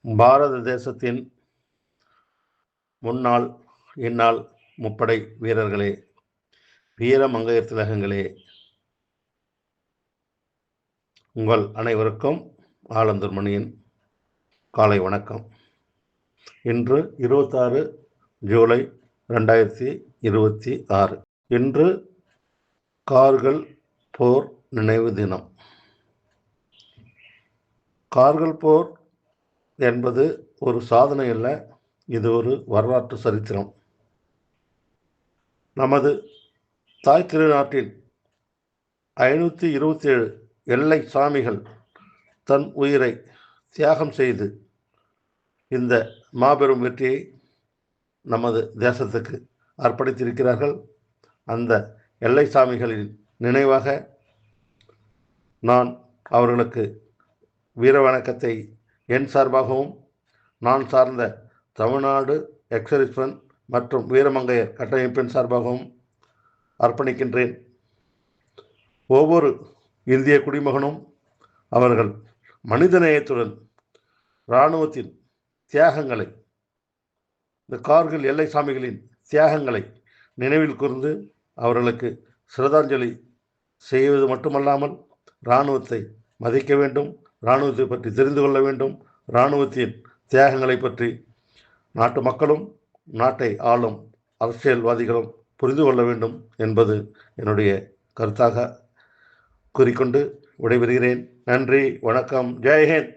பாரத தேசத்தின் முன்னாள் இந்நாள் முப்படை வீரர்களே, வீரமங்கையர் திலகங்களே, உங்கள் அனைவருக்கும் ஆலந்தூர் மணியின் காலை வணக்கம். இன்று 26 ஜூலை 2026. இன்று கார்கில் போர் நினைவு தினம். கார்கில் போர் என்பது ஒரு சாதனை அல்ல, இது ஒரு வரலாற்று சரித்திரம். நமது தாய் திருநாட்டின் 527 எல்லை சாமிகள் தன் உயிரை தியாகம் செய்து இந்த மாபெரும் வெற்றியை நமது தேசத்துக்கு அர்ப்பணித்திருக்கிறார்கள். அந்த எல்லை சாமிகளின் நினைவாக நான் அவர்களுக்கு வீர வணக்கத்தை என் சார்பாகவும், நான் சார்ந்த தமிழ்நாடு எக்ஸரிஸ்வன் மற்றும் வீரமங்கையர் கட்டமைப்பின் சார்பாகவும் அர்ப்பணிக்கின்றேன். ஒவ்வொரு இந்திய குடிமகனும் அவர்கள் மனிதநேயத்துடன் இராணுவத்தின் தியாகங்களை, இந்த கார்கில் எல்லை சாமிகளின் தியாகங்களை நினைவில் கூர்ந்து அவர்களுக்கு சிரதாஞ்சலி செய்வது மட்டுமல்லாமல் இராணுவத்தை மதிக்க வேண்டும், இராணுவத்தை பற்றி தெரிந்து கொள்ள வேண்டும், இராணுவத்தின் தியாகங்களை பற்றி நாட்டு மக்களும் நாட்டை ஆளும் அரசியல்வாதிகளும் புரிந்து கொள்ள வேண்டும் என்பது என்னுடைய கருத்தாக கூறிக்கொண்டு விடைபெறுகிறேன். நன்றி, வணக்கம், ஜெய் ஹிந்த்.